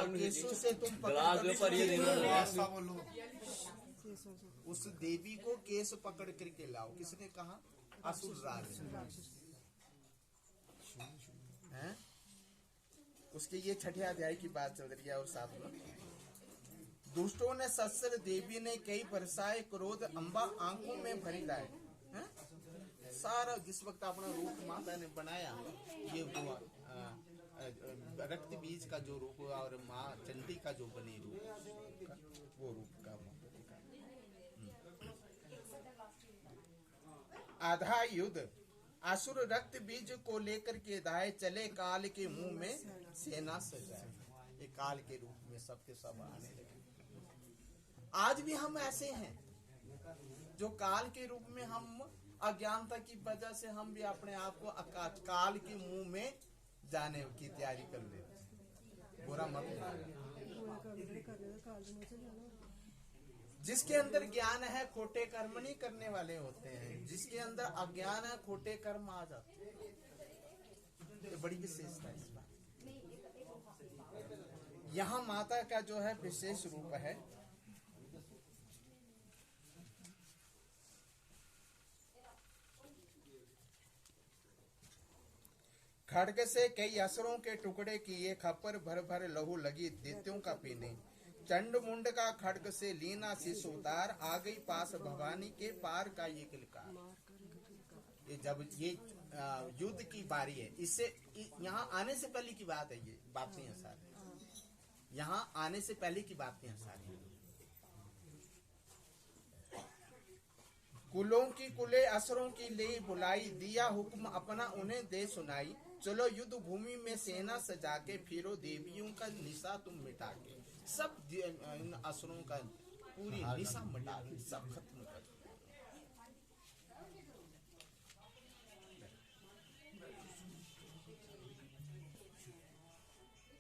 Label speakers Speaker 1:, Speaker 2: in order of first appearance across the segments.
Speaker 1: केसों से तुम
Speaker 2: गलास के ऊपर ये देना है।
Speaker 3: ऐसा बोलो।
Speaker 1: उस देवी को केस पकड़ करके लाओ। किसने कहा? असुर राज हैं। उसके ये छठे अध्याय की बात चल रही है। और साथ में दुष्टों ने सत्सर देवी ने कई बरसाए क्रोध अम्बा आंखों में भरी लाए। सारा जिस वक्त अपना रूप माता ने बनाया, ये हुआ रक्त बीज का जो रूप हुआ और माँ चंडी का जो बनी रूप, वो रूप का आधा युद्ध असुर रक्त बीज को लेकर के दाए चले काल के मुंह में सेना सजाए। ये काल के रूप में सबके सब आने लगे। आज भी हम ऐसे हैं जो काल के रूप में हम अज्ञानता की वजह से हम भी अपने आप को काल के मुंह में जाने की तैयारी कर लेते हैं। बुरा मत जिसके अंदर ज्ञान है खोटे कर्म नहीं करने वाले होते हैं। जिसके अंदर अज्ञान है खोटे कर्म आ जाते हैं। ये बड़ी विशेषता है इस बात। यहाँ माता का जो है विशेष रूप है। खड्ग से कई असुरों के टुकड़े किए, खप्पर भर भर लहू लगी दैत्यों का पीने। चंड मुंड का खड्ग से लीना शिष उतार, आ गई पास भवानी के पार का ये किलकार। ये जब ये युद्ध की बारी है, इससे यहाँ आने से पहले की बात है। ये बातें हैं सारी, यहाँ आने से पहले की बातें हैं सारी। कुलों की कुले असरों की ले बुलाई, दिया हुक्म अपना उन्हें दे सुनाई। चलो युद्ध भूमि में सेना सजा के, फिरो देवियों का निशा तुम मिटा के। सब इन असुरों का पूरी निशा मिटा के सब खत्म कर।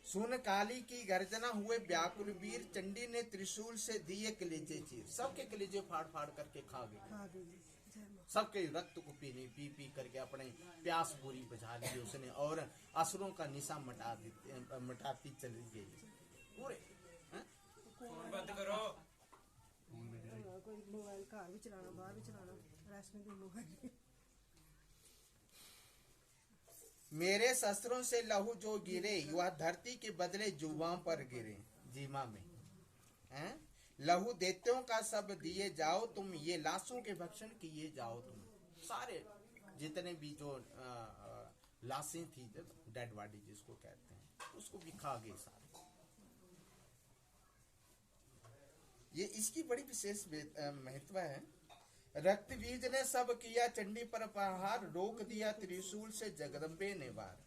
Speaker 1: सुन काली की गर्जना हुए व्याकुल वीर, चंडी ने त्रिशूल से दिए कलेजे चीर। सबके कलेजे फाड़ फाड़ करके खा गई। सबके रक्त को पी पी करके अपने प्यास पूरी बुझा ली उसने, और असुरों का निशा मिटाती चली गई पूरे।
Speaker 2: बंद करो।
Speaker 4: कोई मोबाइल घर भी चलाना, बाहर भी चलाना, रैशमी दी मोबाइल।
Speaker 1: मेरे शस्त्रों से लहू जो गिरे, वह धरती के बदले जुबां पर गिरे। जीमा में हैं? लहू दैत्यों का सब दिए जाओ तुम, ये लाशों के भक्षण किए जाओ तुम। सारे जितने भी जो लाशें थी, डेड बॉडी जिसको कहते हैं, उसको भी खा गए सारे। ये इसकी बड़ी विशेष महत्व है। रक्त बीज ने सब किया चंडी पर प्रहार, रोक दिया त्रिशूल से जगदम्बे ने वार।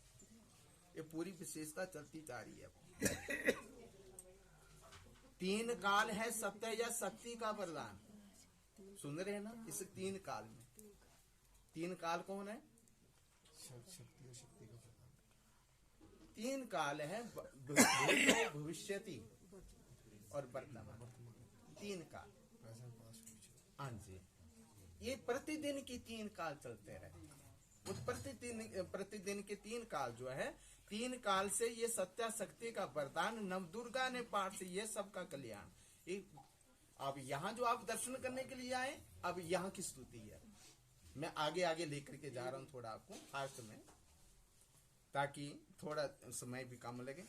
Speaker 1: ये पूरी विशेषता चलती जा रही है। तीन काल है सत्य या शक्ति का वरदान। सुन रहे हैं ना? इस तीन काल में तीन काल कौन है?
Speaker 3: शक्ति और शक्ति का वरदान।
Speaker 1: तीन काल है, भविष्यति और वर्तमान। तीन काल। हाँ जी, ये प्रतिदिन की तीन काल चलते रहे। उस प्रतिदिन के तीन काल जो है, तीन काल से ये सत्या शक्ति का वरदान, नव दुर्गा ने पाठ से ये सबका कल्याण। अब यहाँ जो आप दर्शन करने के लिए आए, अब यहाँ की स्तुति है। मैं आगे आगे लेकर के जा रहा हूँ थोड़ा आपको फास्ट में, ताकि थोड़ा समय भी कम लगे।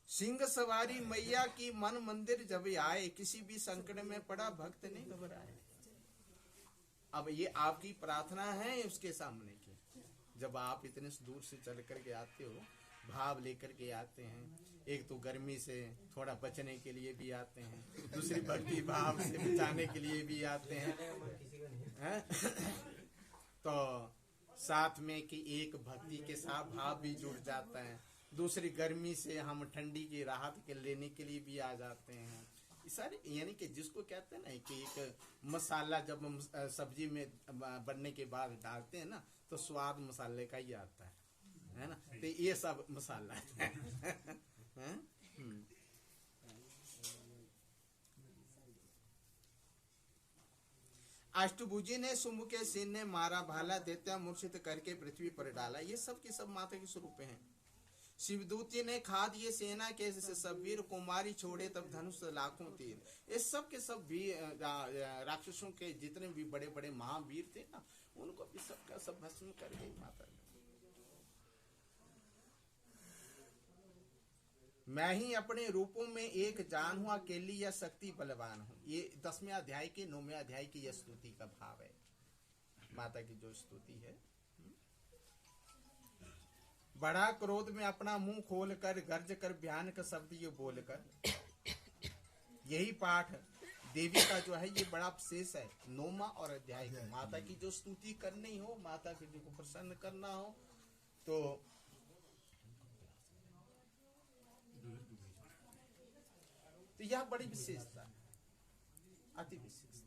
Speaker 1: सिंह सवारी मैया की मन मंदिर जब आए, किसी भी संकट में पड़ा भक्त नहीं घबराए। अब ये आपकी प्रार्थना है उसके सामने की। जब आप इतने दूर से चल करके आते हो, भाव लेकर के आते हैं, एक तो गर्मी से थोड़ा बचने के लिए भी आते हैं, दूसरी भक्ति भाव से बचाने के लिए भी आते हैं। तो साथ में कि एक भक्ति के साथ भाव भी जुड़ जाता है, दूसरी गर्मी से हम ठंडी की राहत के लेने के लिए भी आ जाते हैं। सारे यानी कि जिसको कहते हैं ना कि एक मसाला जब हम सब्जी में बनने के बाद डालते हैं ना, तो स्वाद मसाले का ही आता है ना? तो ये सब मसाला है। अष्टभुजी ने शुंभ के सिर ने मारा भाला, दैत्य मूर्छित करके पृथ्वी पर डाला। ये सब की सब माता के स्वरूप हैं। शिवदूत जी ने खा दिए सेना के से सब वीर, कुमारी छोड़े तब धनुष लाखों तीर। ये सब के सब भी राक्षसों के जितने भी बड़े बड़े महावीर थे ना, उनको भी सबका सब भस्म कर गई माता। मैं ही अपने रूपों में एक जान हूं, अकेली या शक्ति बलवान हूं। ये 10वें अध्याय के 9वें अध्याय की यह स्तुति का भाव है, माता की जो स्तुति है। बड़ा क्रोध में अपना मुंह खोल कर, गर्ज कर भयानक शब्द ये बोलकर। यही पाठ देवी का जो है ये बड़ा विशेष है, 9वां और अध्याय का। माता की जो स्तुति करनी हो, माता की जो को प्रसन्न करना हो, तो यह बड़ी विशेषता है, अति विशेषता।